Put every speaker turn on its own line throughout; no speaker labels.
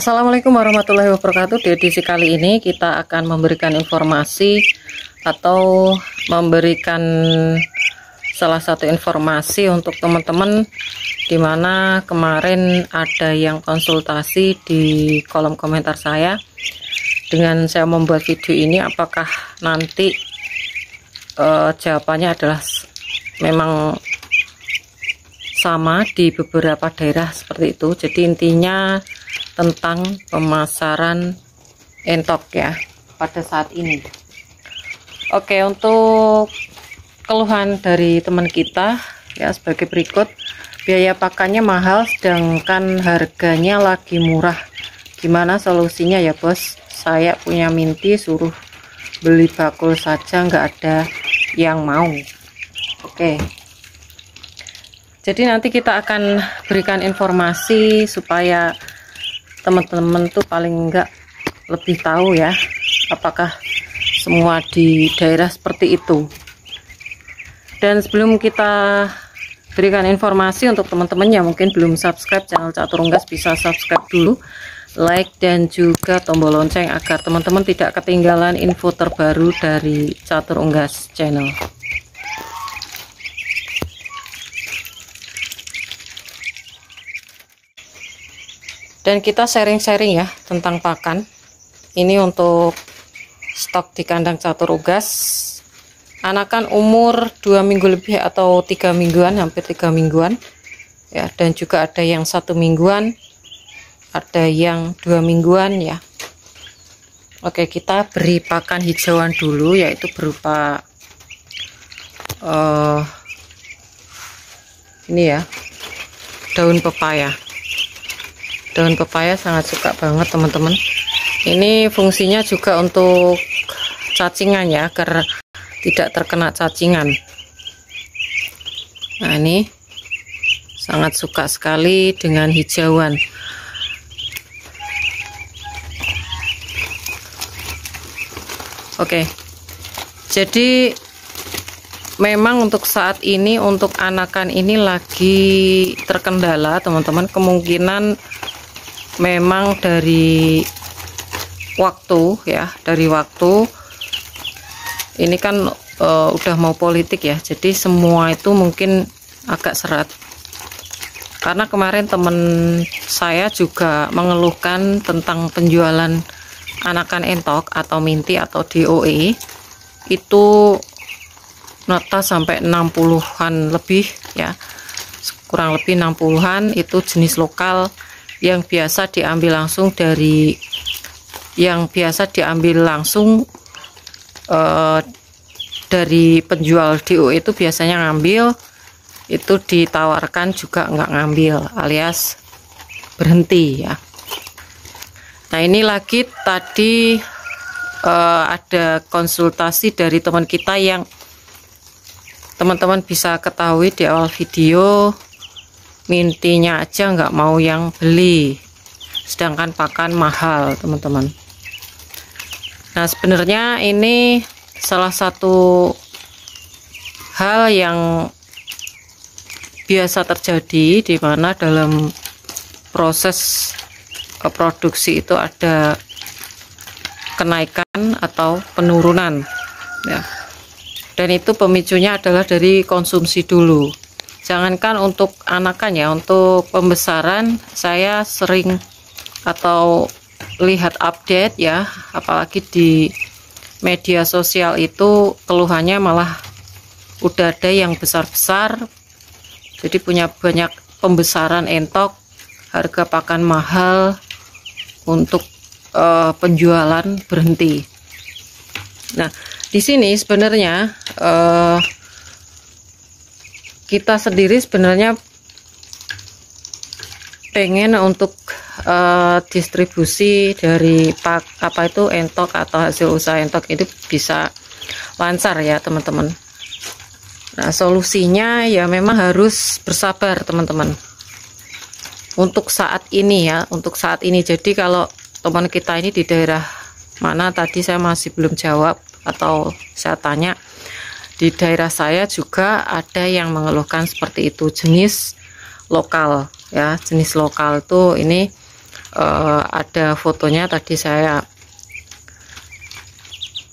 Assalamualaikum warahmatullahi wabarakatuh. Di edisi kali ini kita akan memberikan informasi atau memberikan salah satu informasi untuk teman-teman, dimana kemarin ada yang konsultasi di kolom komentar saya dengan saya membuat video ini, apakah nanti jawabannya adalah memang sama di beberapa daerah seperti itu. Jadi intinya tentang pemasaran entok ya pada saat ini. Oke, untuk keluhan dari teman kita ya sebagai berikut. Biaya pakannya mahal sedangkan harganya lagi murah. Gimana solusinya ya bos? Saya punya Minty, suruh beli bakul saja nggak ada yang mau. Oke, jadi nanti kita akan berikan informasi supaya teman-teman tuh paling enggak lebih tahu ya, apakah semua di daerah seperti itu. Dan sebelum kita berikan informasi untuk teman-teman yang mungkin belum subscribe channel Catur Unggas, bisa subscribe dulu, like dan juga tombol lonceng agar teman-teman tidak ketinggalan info terbaru dari Catur Unggas channel. Dan kita sharing-sharing ya tentang pakan. Ini untuk stok di kandang Catur Unggas. Anakan umur 2 minggu lebih atau 3 mingguan, hampir 3 mingguan. Ya, dan juga ada yang 1 mingguan, ada yang 2 mingguan ya. Oke, kita beri pakan hijauan dulu, yaitu berupa ini ya, daun pepaya. Daun pepaya sangat suka banget teman-teman. Ini fungsinya juga untuk cacingan ya, agar tidak terkena cacingan. Nah, ini sangat suka sekali dengan hijauan. Oke, jadi memang untuk saat ini untuk anakan ini lagi terkendala teman-teman. Kemungkinan memang dari waktu ya, dari waktu ini kan udah mau politik ya, jadi semua itu mungkin agak seret. Karena kemarin temen saya juga mengeluhkan tentang penjualan anakan entok atau Minty atau DOE itu nota sampai 60-an lebih ya, kurang lebih 60-an. Itu jenis lokal yang biasa diambil langsung dari dari penjual DO itu biasanya ngambil, itu ditawarkan juga nggak ngambil alias berhenti ya. Nah, ini lagi tadi ada konsultasi dari teman kita yang teman-teman bisa ketahui di awal video, Minty-nya aja nggak mau yang beli, sedangkan pakan mahal teman-teman. Nah, sebenarnya ini salah satu hal yang biasa terjadi, di mana dalam proses produksi itu ada kenaikan atau penurunan ya. Dan itu pemicunya adalah dari konsumsi dulu. Jangankan untuk anakan ya, untuk pembesaran saya sering atau lihat update ya, apalagi di media sosial itu keluhannya malah udah ada yang besar-besar, jadi punya banyak pembesaran entok, harga pakan mahal, untuk penjualan berhenti. Nah, di sini sebenarnya kita sendiri sebenarnya pengen untuk distribusi dari entok atau hasil usaha entok itu bisa lancar ya teman-teman. Nah, solusinya ya memang harus bersabar teman-teman untuk saat ini ya, untuk saat ini. Jadi kalau teman kita ini di daerah mana, tadi saya masih belum jawab atau saya tanya. Di daerah saya juga ada yang mengeluhkan seperti itu, jenis lokal ya. Jenis lokal tuh ini ada fotonya tadi saya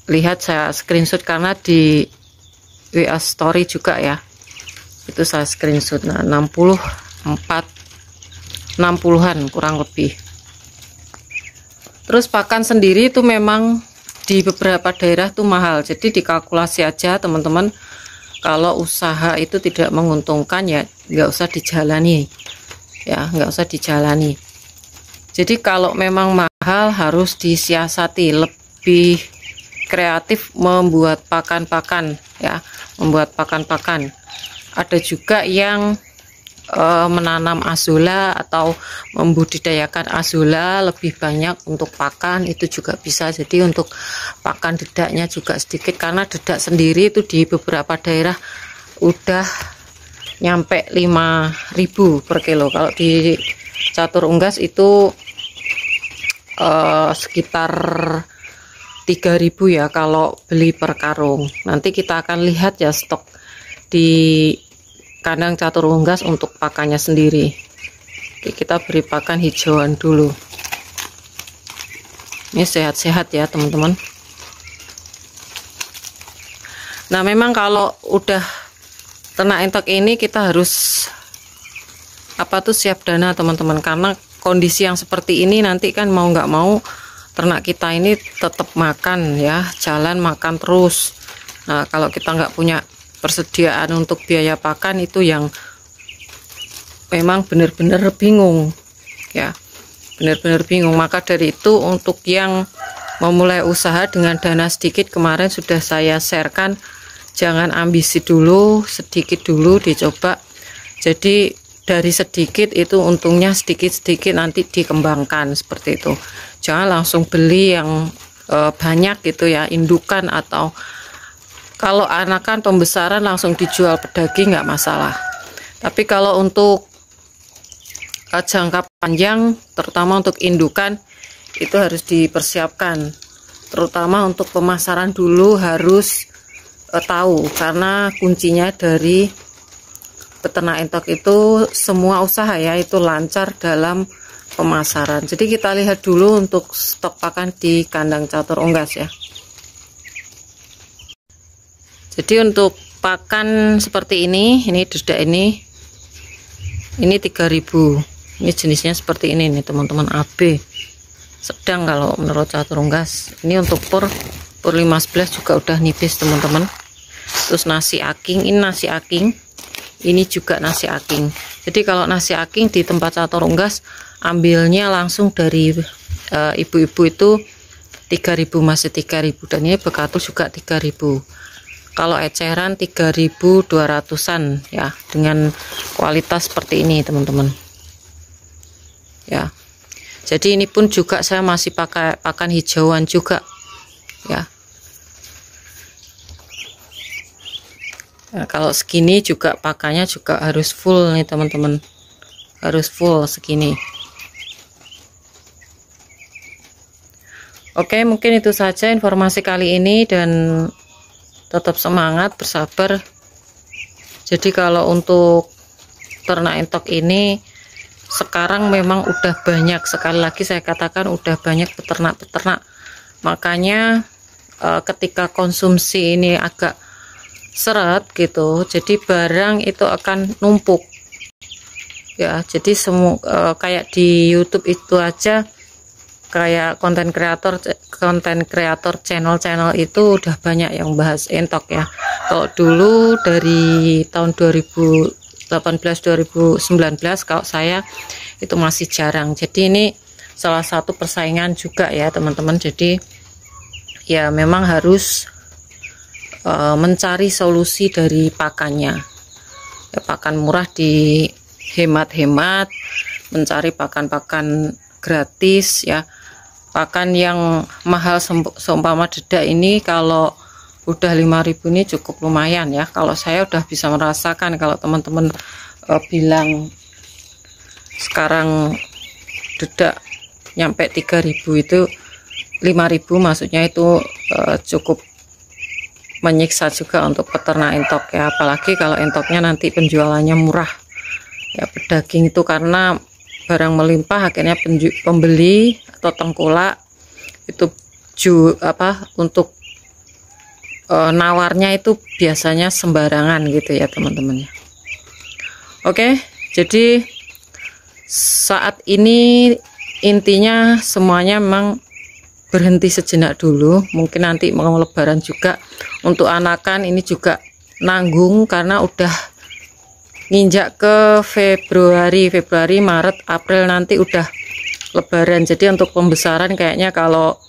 lihat, saya screenshot karena di WA story juga ya, itu saya screenshot. Nah 60-an kurang lebih. Terus pakan sendiri itu memang di beberapa daerah tuh mahal, jadi dikalkulasi aja teman-teman. Kalau usaha itu tidak menguntungkan ya nggak usah dijalani ya, nggak usah dijalani. Jadi kalau memang mahal harus disiasati, lebih kreatif membuat pakan-pakan ya, membuat pakan-pakan. Ada juga yang menanam azolla atau membudidayakan azolla lebih banyak untuk pakan, itu juga bisa. Jadi untuk pakan dedaknya juga sedikit, karena dedak sendiri itu di beberapa daerah udah nyampe 5.000 per kilo. Kalau di Catur Unggas itu sekitar 3.000 ya kalau beli per karung. Nanti kita akan lihat ya stok di kandang Catur Unggas untuk pakannya sendiri. Oke, kita beri pakan hijauan dulu. Ini sehat-sehat ya teman-teman. Nah memang kalau udah ternak entok ini kita harus siap dana teman-teman, karena kondisi yang seperti ini nanti kan mau nggak mau ternak kita ini tetap makan ya, jalan makan terus. Nah kalau kita nggak punya persediaan untuk biaya pakan, itu yang memang benar-benar bingung ya, benar-benar bingung. Maka dari itu untuk yang memulai usaha dengan dana sedikit, kemarin sudah saya sharekan, jangan ambisi dulu, sedikit dulu dicoba. Jadi dari sedikit itu untungnya sedikit-sedikit, nanti dikembangkan seperti itu. Jangan langsung beli yang banyak gitu ya, indukan, atau kalau anakan pembesaran langsung dijual pedaging nggak masalah. Tapi kalau untuk jangka panjang, terutama untuk indukan, itu harus dipersiapkan. Terutama untuk pemasaran dulu harus tahu, karena kuncinya dari peternak entok itu semua usaha ya, itu lancar dalam pemasaran. Jadi kita lihat dulu untuk stok pakan di kandang Catur Unggas ya. Jadi untuk pakan seperti ini dedak ini 3.000. Ini jenisnya seperti ini nih teman-teman, AB sedang kalau menurut Catur Unggas. Ini untuk pur 511 juga udah nipis teman-teman. Terus nasi aking, ini nasi aking, ini juga nasi aking. Jadi kalau nasi aking di tempat Catur Unggas ambilnya langsung dari ibu-ibu itu 3.000, masih 3.000, dan ini bekatul juga 3.000. Kalau eceran 3.200-an ya, dengan kualitas seperti ini teman-teman ya. Jadi ini pun juga saya masih pakai pakan hijauan juga ya. Nah, kalau segini juga pakannya juga harus full nih teman-teman, harus full segini. Oke, mungkin itu saja informasi kali ini, dan tetap semangat, bersabar. Jadi kalau untuk ternak entok ini sekarang memang udah banyak, sekali lagi saya katakan udah banyak peternak-peternak. Makanya ketika konsumsi ini agak seret gitu, jadi barang itu akan numpuk ya. Jadi semua kayak di YouTube itu aja, kayak konten kreator channel itu udah banyak yang bahas entok ya. Kalau dulu dari tahun 2018-2019 kalau saya itu masih jarang. Jadi ini salah satu persaingan juga ya teman-teman. Jadi ya memang harus mencari solusi dari pakannya ya, pakan murah dihemat-hemat, mencari pakan-pakan gratis ya. Pakan yang mahal seumpama dedak ini kalau udah 5.000 ini cukup lumayan ya. Kalau saya udah bisa merasakan, kalau teman-teman bilang sekarang dedak nyampe 3.000 itu 5.000, maksudnya itu cukup menyiksa juga untuk peternak entok ya. Apalagi kalau entoknya nanti penjualannya murah ya, pedaging itu, karena barang melimpah, akhirnya pembeli atau tengkulak itu untuk nawarnya itu biasanya sembarangan gitu ya teman-teman ya. Oke, jadi saat ini intinya semuanya memang berhenti sejenak dulu. Mungkin nanti mau lebaran juga. Untuk anakan ini juga nanggung karena udah nginjak ke Februari, Maret, April nanti udah lebaran. Jadi untuk pembesaran kayaknya kalau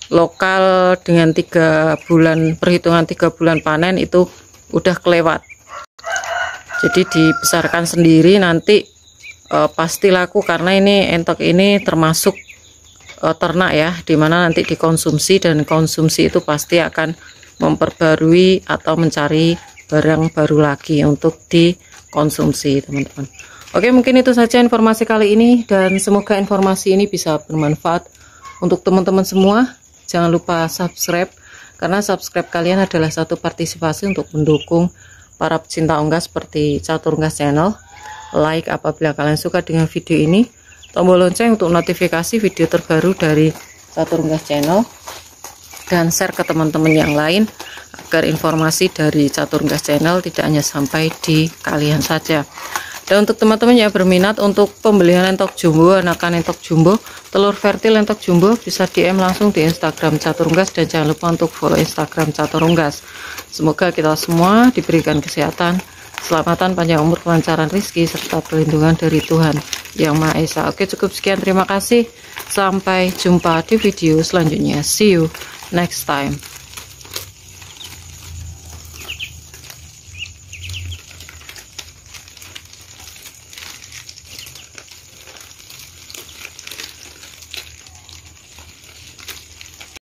lokal dengan 3 bulan, perhitungan 3 bulan panen itu udah kelewat. Jadi dibesarkan sendiri nanti pasti laku, karena ini entok ini termasuk ternak ya, dimana nanti dikonsumsi, dan konsumsi itu pasti akan memperbarui atau mencari barang baru lagi untuk dikonsumsi teman-teman. Oke, mungkin itu saja informasi kali ini, dan semoga informasi ini bisa bermanfaat untuk teman-teman semua. Jangan lupa subscribe, karena subscribe kalian adalah satu partisipasi untuk mendukung para pecinta unggas seperti Catur Unggas Channel. Like apabila kalian suka dengan video ini, tombol lonceng untuk notifikasi video terbaru dari Catur Unggas Channel, dan share ke teman-teman yang lain agar informasi dari Catur Unggas Channel tidak hanya sampai di kalian saja. Dan untuk teman-teman yang berminat untuk pembelian entok jumbo, anakan entok jumbo, telur fertil entok jumbo, bisa DM langsung di Instagram Catur Unggas, dan jangan lupa untuk follow Instagram Catur Unggas. Semoga kita semua diberikan kesehatan, keselamatan, panjang umur, kelancaran rezeki, serta perlindungan dari Tuhan Yang Maha Esa. Oke, cukup sekian, terima kasih. Sampai jumpa di video selanjutnya. See you next time.